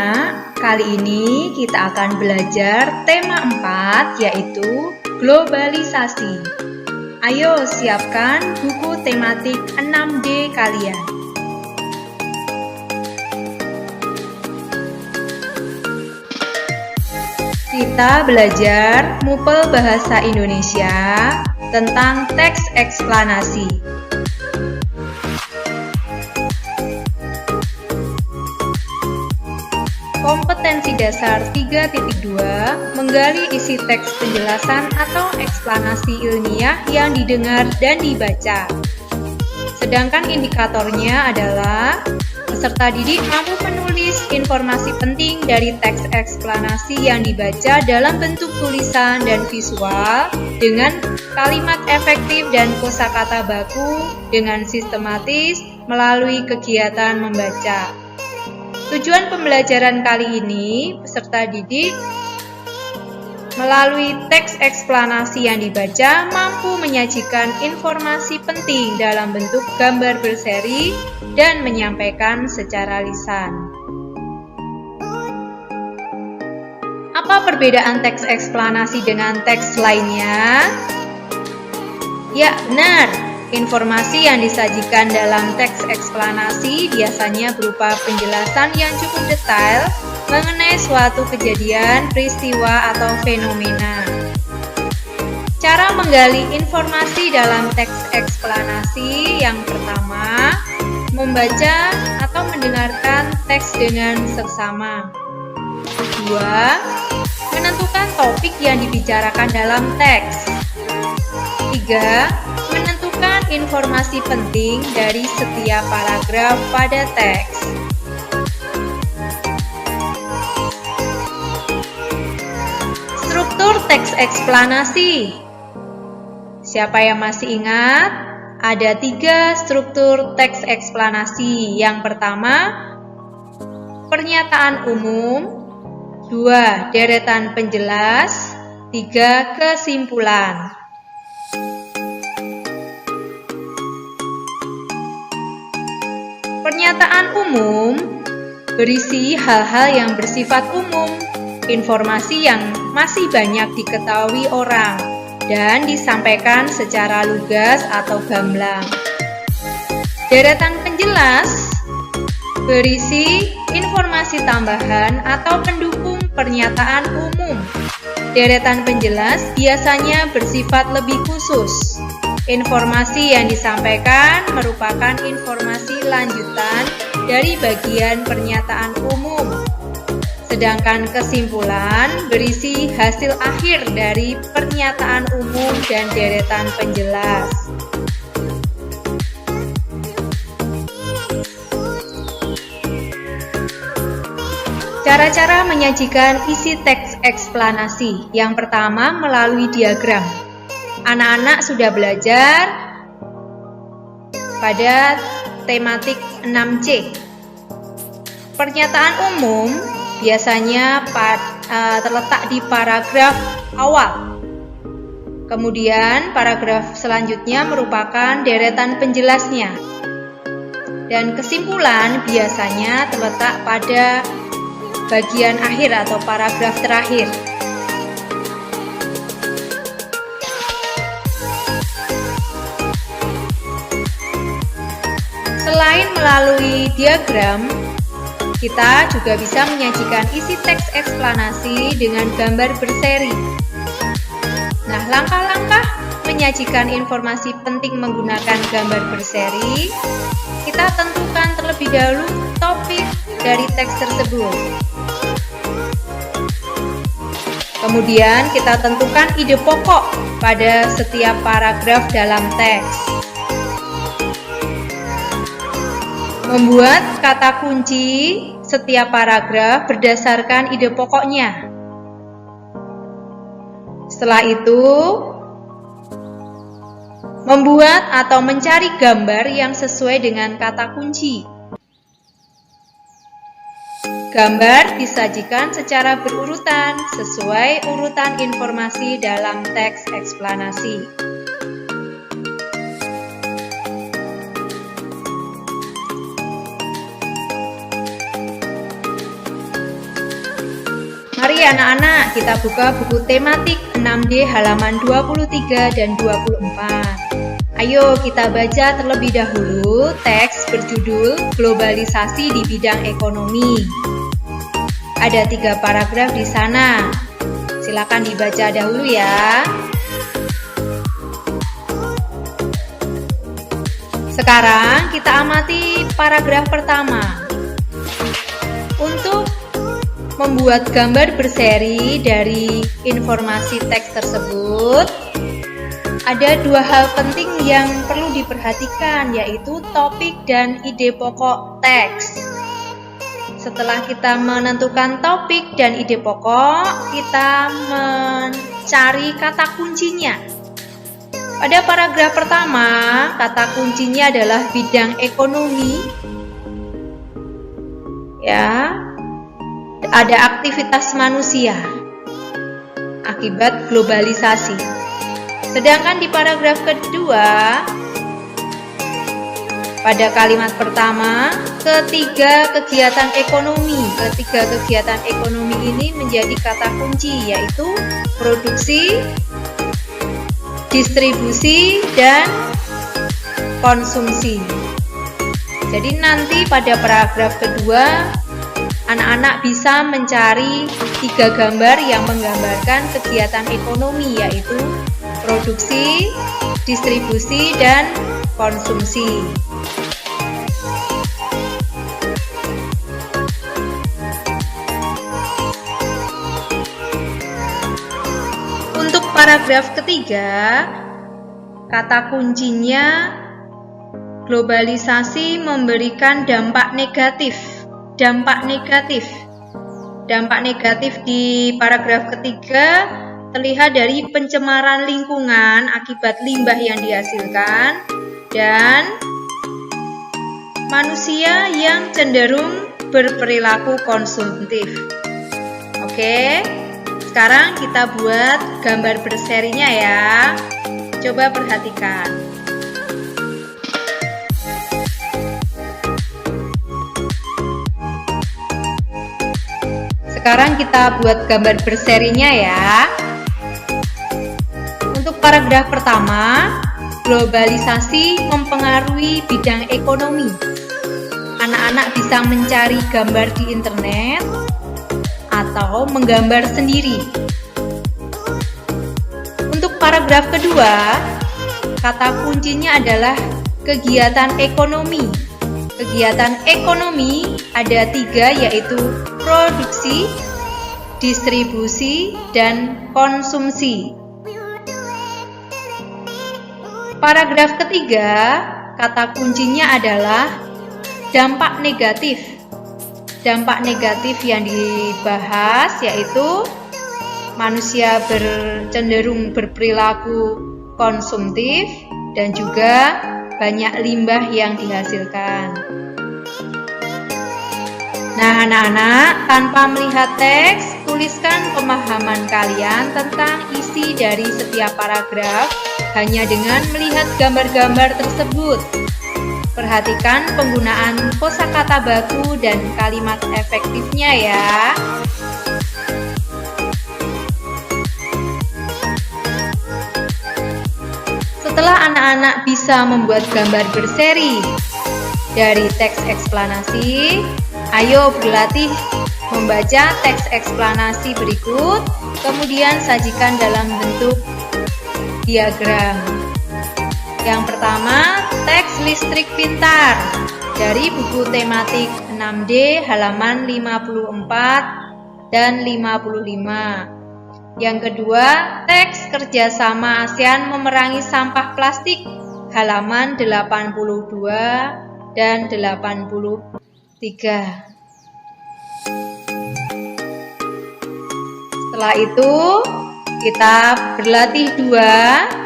anak-anak, kali ini kita akan belajar tema 4 yaitu globalisasi. Ayo siapkan buku tematik 6D kalian. Kita belajar Mupel Bahasa Indonesia tentang teks eksplanasi. Kompetensi dasar 3.2 menggali isi teks penjelasan atau eksplanasi ilmiah yang didengar dan dibaca. Sedangkan indikatornya adalah peserta didik mampu menulis informasi penting dari teks eksplanasi yang dibaca dalam bentuk tulisan dan visual dengan kalimat efektif dan kosakata baku dengan sistematis melalui kegiatan membaca. Tujuan pembelajaran kali ini, peserta didik melalui teks eksplanasi yang dibaca mampu menyajikan informasi penting dalam bentuk gambar berseri dan menyampaikan secara lisan. Apa perbedaan teks eksplanasi dengan teks lainnya? Ya, benar. Informasi yang disajikan dalam teks eksplanasi biasanya berupa penjelasan yang cukup detail mengenai suatu kejadian, peristiwa, atau fenomena. Cara menggali informasi dalam teks eksplanasi yang pertama, membaca atau mendengarkan teks dengan seksama. Kedua, menentukan topik yang dibicarakan dalam teks. Tiga, menentukan informasi penting dari setiap paragraf pada teks. Struktur teks eksplanasi. Siapa yang masih ingat? Ada 3 struktur teks eksplanasi. Yang pertama, pernyataan umum. 2, deretan penjelas. 3, kesimpulan. Pernyataan umum berisi hal-hal yang bersifat umum, informasi yang masih banyak diketahui orang, dan disampaikan secara lugas atau gamblang. Deretan penjelas berisi informasi tambahan atau pendukung pernyataan umum. Deretan penjelas biasanya bersifat lebih khusus. Informasi yang disampaikan merupakan informasi lanjutan dari bagian pernyataan umum. Sedangkan kesimpulan berisi hasil akhir dari pernyataan umum dan deretan penjelas. Cara-cara menyajikan isi teks eksplanasi. Yang pertama, melalui diagram. Anak-anak sudah belajar pada tematik 6C. Pernyataan umum biasanya terletak di paragraf awal. Kemudian paragraf selanjutnya merupakan deretan penjelasnya. Dan kesimpulan biasanya terletak pada bagian akhir atau paragraf terakhir. Selain melalui diagram, kita juga bisa menyajikan isi teks eksplanasi dengan gambar berseri. Nah, langkah-langkah menyajikan informasi penting menggunakan gambar berseri, kita tentukan terlebih dahulu topik dari teks tersebut. Kemudian kita tentukan ide pokok pada setiap paragraf dalam teks. Membuat kata kunci setiap paragraf berdasarkan ide pokoknya. Setelah itu, membuat atau mencari gambar yang sesuai dengan kata kunci. Gambar disajikan secara berurutan sesuai urutan informasi dalam teks eksplanasi. anak-anak, kita buka buku tematik 6D halaman 23 dan 24. Ayo kita baca terlebih dahulu teks berjudul Globalisasi di Bidang Ekonomi. Ada 3 paragraf di sana. Silakan dibaca dahulu ya. Sekarang kita amati paragraf pertama. Untuk membuat gambar berseri dari informasi teks tersebut, ada 2 hal penting yang perlu diperhatikan, yaitu topik dan ide pokok teks. Setelah kita menentukan topik dan ide pokok, kita mencari kata kuncinya. Pada paragraf pertama, kata kuncinya adalah bidang ekonomi. Ya, ada aktivitas manusia akibat globalisasi. Sedangkan di paragraf kedua, pada kalimat pertama, ketiga kegiatan ekonomi. Ketiga kegiatan ekonomi ini menjadi kata kunci, yaitu produksi, distribusi, dan konsumsi. Jadi nanti pada paragraf kedua, anak-anak bisa mencari 3 gambar yang menggambarkan kegiatan ekonomi, yaitu produksi, distribusi, dan konsumsi. Untuk paragraf ketiga, kata kuncinya globalisasi memberikan dampak negatif. Dampak negatif. Dampak negatif di paragraf ketiga terlihat dari pencemaran lingkungan akibat limbah yang dihasilkan dan manusia yang cenderung berperilaku konsumtif. Oke, sekarang kita buat gambar berserinya ya. Coba perhatikan. Sekarang kita buat gambar berserinya ya. Untuk paragraf pertama, globalisasi mempengaruhi bidang ekonomi. Anak-anak bisa mencari gambar di internet atau menggambar sendiri. Untuk paragraf kedua, kata kuncinya adalah kegiatan ekonomi. Kegiatan ekonomi ada 3, yaitu produksi, distribusi, dan konsumsi. Paragraf ketiga, kata kuncinya adalah dampak negatif. Dampak negatif yang dibahas yaitu manusia cenderung berperilaku konsumtif dan juga banyak limbah yang dihasilkan. Nah, anak-anak, tanpa melihat teks, tuliskan pemahaman kalian tentang isi dari setiap paragraf hanya dengan melihat gambar-gambar tersebut. Perhatikan penggunaan kosakata baku dan kalimat efektifnya ya. Setelah anak-anak bisa membuat gambar berseri dari teks eksplanasi, ayo berlatih membaca teks eksplanasi berikut, kemudian sajikan dalam bentuk diagram. Yang pertama, teks listrik pintar dari buku tematik 6D halaman 54 dan 55. Yang kedua, teks kerjasama ASEAN memerangi sampah plastik halaman 82 dan 83. Setelah itu, kita berlatih 2.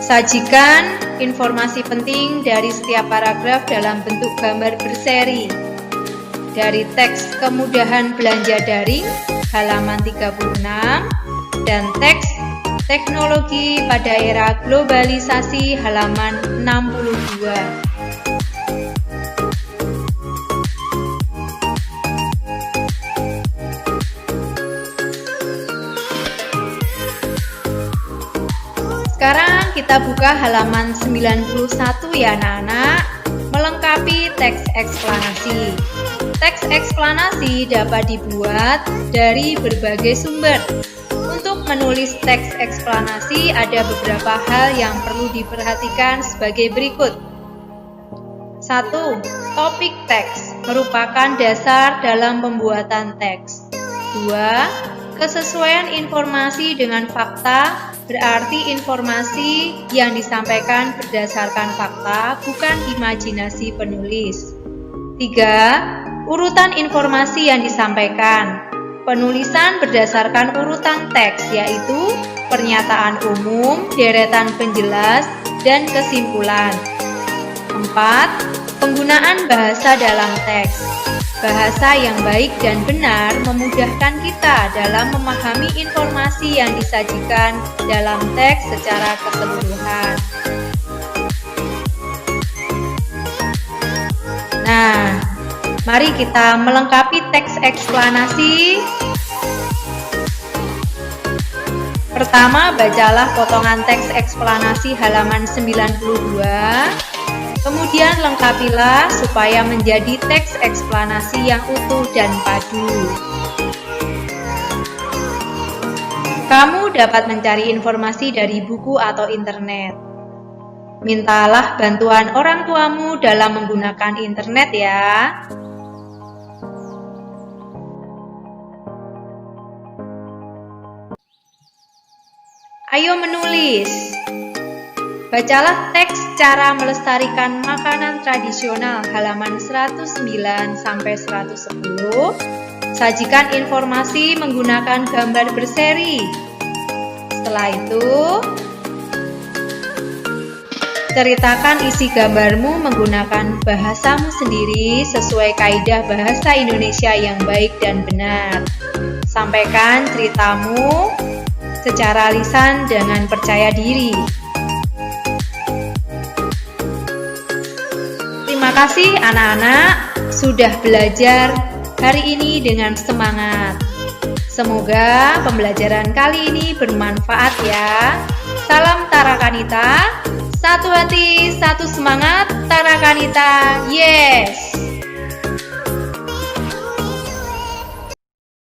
Sajikan informasi penting dari setiap paragraf dalam bentuk gambar berseri. Dari teks kemudahan belanja daring halaman 36 dan teks teknologi pada era globalisasi halaman 62. Sekarang kita buka halaman 91 ya anak-anak, melengkapi teks eksplanasi. Teks eksplanasi dapat dibuat dari berbagai sumber. Untuk menulis teks eksplanasi ada beberapa hal yang perlu diperhatikan sebagai berikut. 1. Topik teks merupakan dasar dalam pembuatan teks. 2. Kesesuaian informasi dengan fakta berarti informasi yang disampaikan berdasarkan fakta, bukan imajinasi penulis. 3. Urutan informasi yang disampaikan. Penulisan berdasarkan urutan teks, yaitu pernyataan umum, deretan penjelas, dan kesimpulan. 4. Penggunaan bahasa dalam teks. Bahasa yang baik dan benar memudahkan kita dalam memahami informasi yang disajikan dalam teks secara keseluruhan. Nah, mari kita melengkapi teks eksplanasi. Pertama, bacalah potongan teks eksplanasi halaman 92. Kemudian lengkapilah supaya menjadi teks eksplanasi yang utuh dan padu. Kamu dapat mencari informasi dari buku atau internet. Mintalah bantuan orang tuamu dalam menggunakan internet ya. Ayo menulis. Bacalah teks cara melestarikan makanan tradisional halaman 109-110. Sajikan informasi menggunakan gambar berseri. Setelah itu, ceritakan isi gambarmu menggunakan bahasamu sendiri sesuai kaidah bahasa Indonesia yang baik dan benar. Sampaikan ceritamu secara lisan dengan percaya diri. Terima kasih anak-anak sudah belajar hari ini dengan semangat. Semoga pembelajaran kali ini bermanfaat ya. Salam Tarakanita, satu hati, satu semangat, Tarakanita, yes!